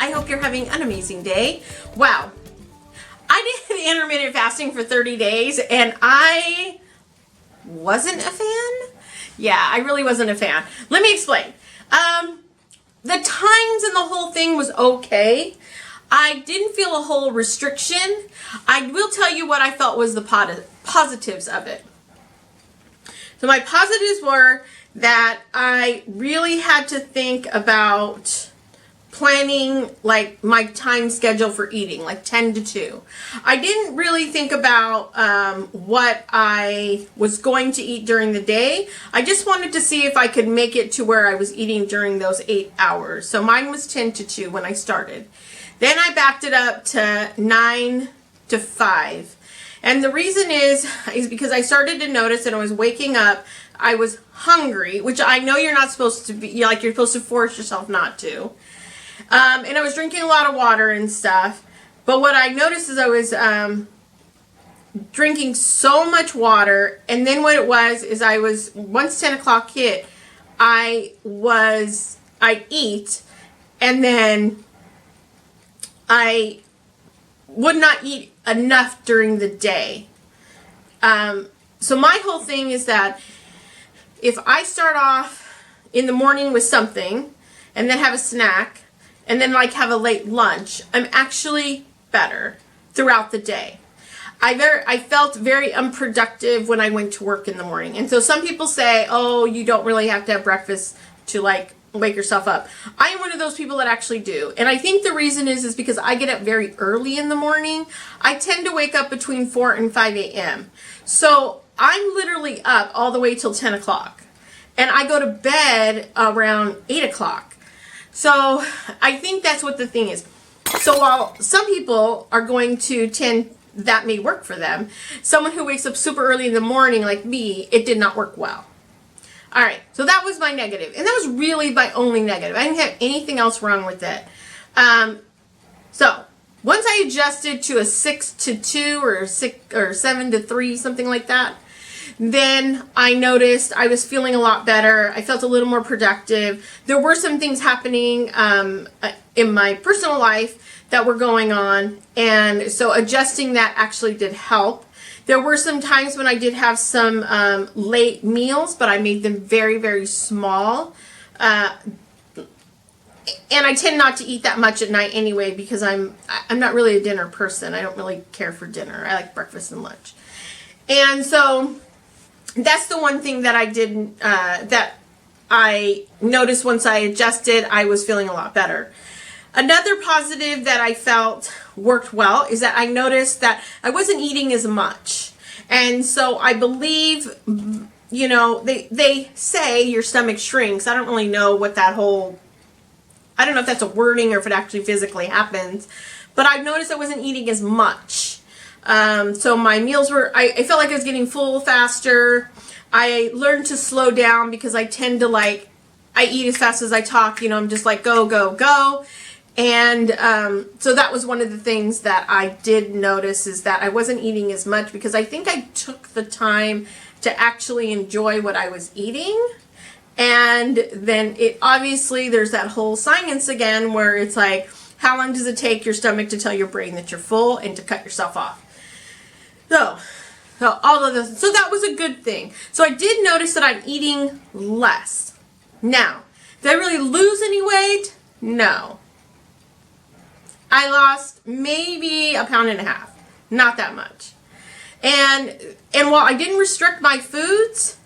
I hope you're having an amazing day. Wow. I did intermittent fasting for 30 days and I wasn't a fan. Yeah, I really wasn't a fan. Let me explain. The times and the whole thing was okay. I didn't feel a whole restriction. I will tell you what I felt was the positives of it. So my positives were that I really had to think about planning like my time schedule for eating, like 10 to 2. I didn't really think about what I was going to eat during the day. I just wanted to see if I could make it to where I was eating during those 8 hours. So mine was 10 to 2 when I started. Then I backed it up to 9 to 5. And the reason is because I started to notice that I was waking up, I was hungry, which I know you're not supposed to be, like you're supposed to force yourself not to. And I was drinking a lot of water and stuff. But what I noticed is I was drinking so much water. And then what it was is I was, once 10 o'clock hit, I'd eat. And then I would not eat enough during the day. So my whole thing is that if I start off in the morning with something and then have a snack and then like have a late lunch, I'm actually better throughout the day. I felt very unproductive when I went to work in the morning. And so some people say, oh, you don't really have to have breakfast to like wake yourself up. I am one of those people that actually do. And I think the reason is because I get up very early in the morning. I tend to wake up between 4 and 5 a.m. So I'm literally up all the way till 10 o'clock. And I go to bed around 8 o'clock. So I think that's what the thing is. So while some people are going to tend, that may work for them, someone who wakes up super early in the morning like me, it did not work well. All right, so that was my negative. And that was really my only negative. I didn't have anything else wrong with it. So once I adjusted to a 6 to 2 or 7 to 3, something like that, then I noticed I was feeling a lot better. I felt a little more productive. There were some things happening in my personal life that were going on. And so adjusting that actually did help. There were some times when I did have some late meals, but I made them very, very small. And I tend not to eat that much at night anyway because I'm not really a dinner person. I don't really care for dinner. I like breakfast and lunch. And so that's the one thing that I didn't, that I noticed once I adjusted, I was feeling a lot better. Another positive that I felt worked well is that I noticed that I wasn't eating as much. And so I believe, you know, they say your stomach shrinks. I don't really know what that whole, I don't know if that's a wording or if it actually physically happens. But I've noticed I wasn't eating as much. So my meals were, I felt like I was getting full faster. I learned to slow down because I tend to like, I eat as fast as I talk, you know, I'm just like go, go, go. And so that was one of the things that I did notice is that I wasn't eating as much because I think I took the time to actually enjoy what I was eating. And then it obviously there's that whole science again where it's like, how long does it take your stomach to tell your brain that you're full and to cut yourself off? So all of this, so that was a good thing. So I did notice that I'm eating less. Now, did I really lose any weight? No. I lost maybe 1.5 pounds, not that much. And while I didn't restrict my foods,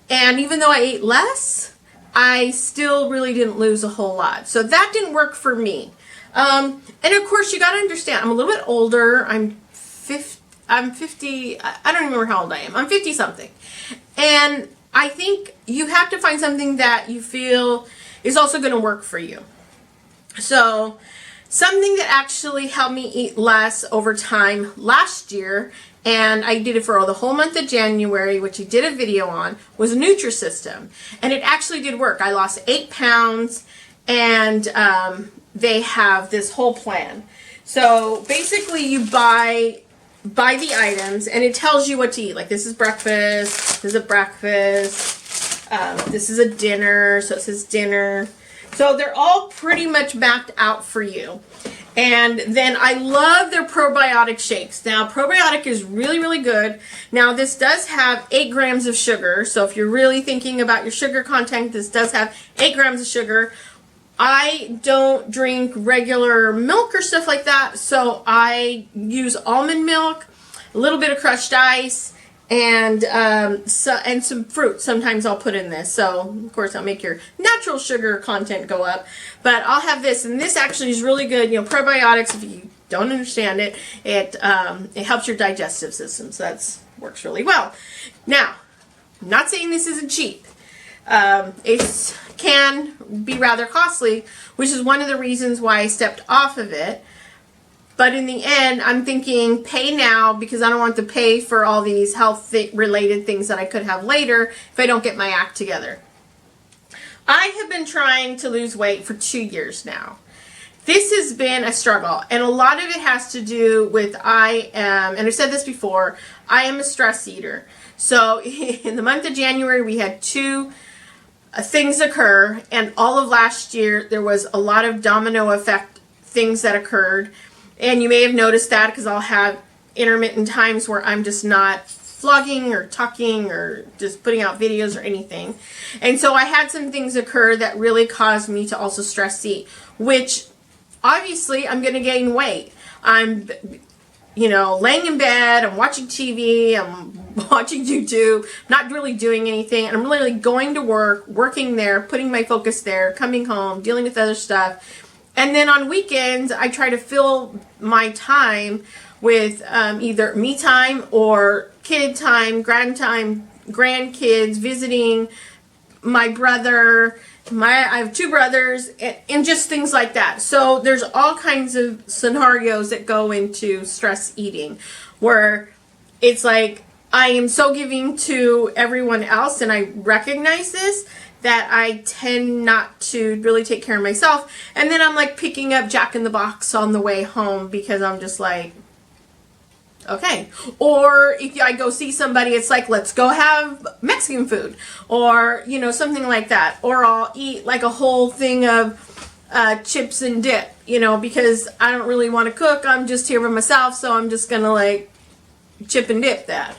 and even though I ate less, I still really didn't lose a whole lot. So that didn't work for me. And of course, you got to understand, I'm a little bit older. I'm 50, I don't remember how old I am. I'm 50 something. And I think you have to find something that you feel is also going to work for you. So something that actually helped me eat less over time last year, and I did it for the whole month of January, which I did a video on, was a Nutrisystem. And it actually did work. I lost 8 pounds, and they have this whole plan. So basically you buy the items, and it tells you what to eat. Like this is breakfast, this is a breakfast, this is a dinner, so it says dinner. So they're all pretty much mapped out for you. And then I love their probiotic shakes. Now, probiotic is really, really good. Now, this does have 8 grams of sugar. So if you're really thinking about your sugar content, this does have 8 grams of sugar. I don't drink regular milk or stuff like that. So I use almond milk, a little bit of crushed ice, and some fruit. Sometimes I'll put in this. So, of course, I'll make your natural sugar content go up. But I'll have this, and this actually is really good. You know, probiotics, if you don't understand it, it helps your digestive system. So that works really well. Now, I'm not saying this isn't cheap. It can be rather costly, which is one of the reasons why I stepped off of it. But in the end, I'm thinking pay now because I don't want to pay for all these health-related things that I could have later if I don't get my act together. I have been trying to lose weight for 2 years now. This has been a struggle, and a lot of it has to do with and I've said this before, I am a stress eater. So in the month of January, we had 2 things occur, and all of last year, there was a lot of domino effect things that occurred. And you may have noticed that because I'll have intermittent times where I'm just not vlogging or talking or just putting out videos or anything. And so I had some things occur that really caused me to also stress eat, which obviously I'm going to gain weight. I'm, you know, laying in bed, I'm watching TV, I'm watching YouTube, not really doing anything. And I'm literally going to work, working there, putting my focus there, coming home, dealing with other stuff. And then on weekends, I try to fill my time with either me time or kid time, grandkids, visiting my brother. I have 2 brothers, and just things like that. So there's all kinds of scenarios that go into stress eating, where it's like I am so giving to everyone else, and I recognize this, that I tend not to really take care of myself. And then I'm like picking up Jack in the Box on the way home because I'm just like, okay. Or if I go see somebody, it's like, let's go have Mexican food or, you know, something like that. Or I'll eat like a whole thing of chips and dip, you know, because I don't really want to cook. I'm just here by myself, so I'm just going to like chip and dip that.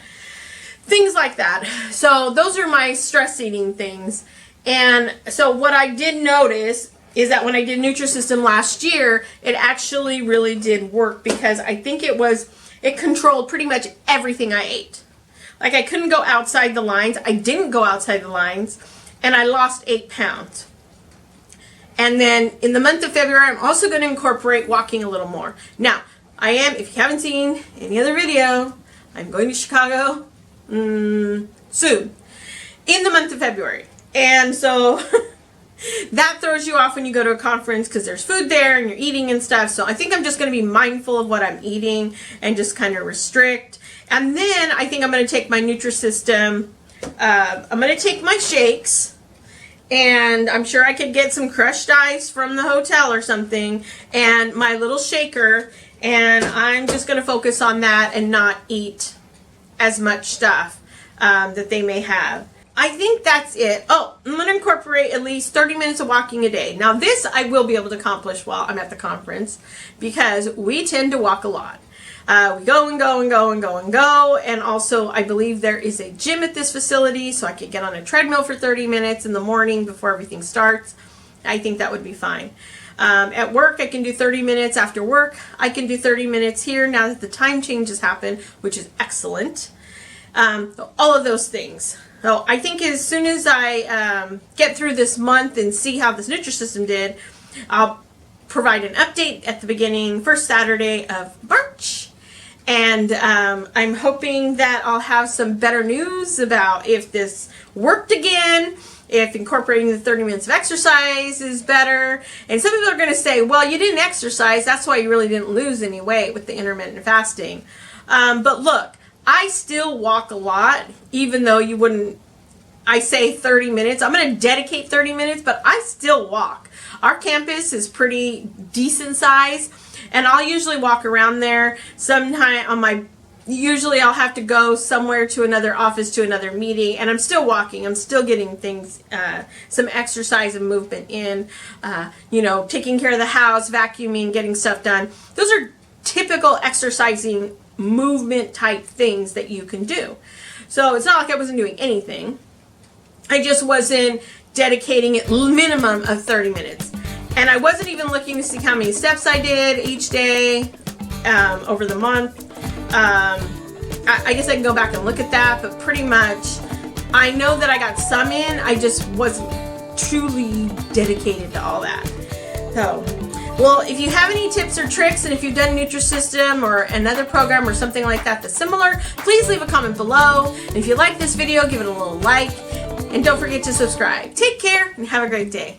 Things like that. So those are my stress eating things. And so what I did notice is that when I did Nutrisystem last year, it actually really did work because I think it controlled pretty much everything I ate. Like I couldn't go outside the lines. I didn't go outside the lines, and I lost 8 pounds. And then in the month of February, I'm also going to incorporate walking a little more. Now, I am, if you haven't seen any other video, I'm going to Chicago soon in the month of February. And so that throws you off when you go to a conference because there's food there and you're eating and stuff. So I think I'm just going to be mindful of what I'm eating and just kind of restrict. And then I think I'm going to take my Nutrisystem. I'm going to take my shakes, and I'm sure I could get some crushed ice from the hotel or something, and my little shaker, and I'm just going to focus on that and not eat as much stuff that they may have. I think that's it. Oh, I'm going to incorporate at least 30 minutes of walking a day. Now this I will be able to accomplish while I'm at the conference because we tend to walk a lot. We go and go and go and go and go. And also I believe there is a gym at this facility, so I could get on a treadmill for 30 minutes in the morning before everything starts. I think that would be fine. At work, I can do 30 minutes. After work, I can do 30 minutes here now that the time change has happened, which is excellent. All of those things. So I think as soon as I get through this month and see how this Nutrisystem did, I'll provide an update at the beginning, first Saturday of March. And I'm hoping that I'll have some better news about if this worked again, if incorporating the 30 minutes of exercise is better. And some people are going to say, well, you didn't exercise, that's why you really didn't lose any weight with the intermittent fasting. But look, I still walk a lot, even though you wouldn't, I say 30 minutes. I'm going to dedicate 30 minutes, but I still walk. Our campus is pretty decent size, and I'll usually walk around there sometime on my Usually I'll have to go somewhere to another office, to another meeting, and I'm still walking. I'm still getting things, some exercise and movement in, taking care of the house, vacuuming, getting stuff done. Those are typical exercising movement type things that you can do. So it's not like I wasn't doing anything. I just wasn't dedicating it minimum of 30 minutes. And I wasn't even looking to see how many steps I did each day over the month. I guess I can go back and look at that, but pretty much I know that I got some in. I just wasn't truly dedicated to all that. So, well, if you have any tips or tricks, and if you've done Nutrisystem or another program or something like that that's similar, please leave a comment below. And if you like this video, give it a little like, and don't forget to subscribe. Take care and have a great day.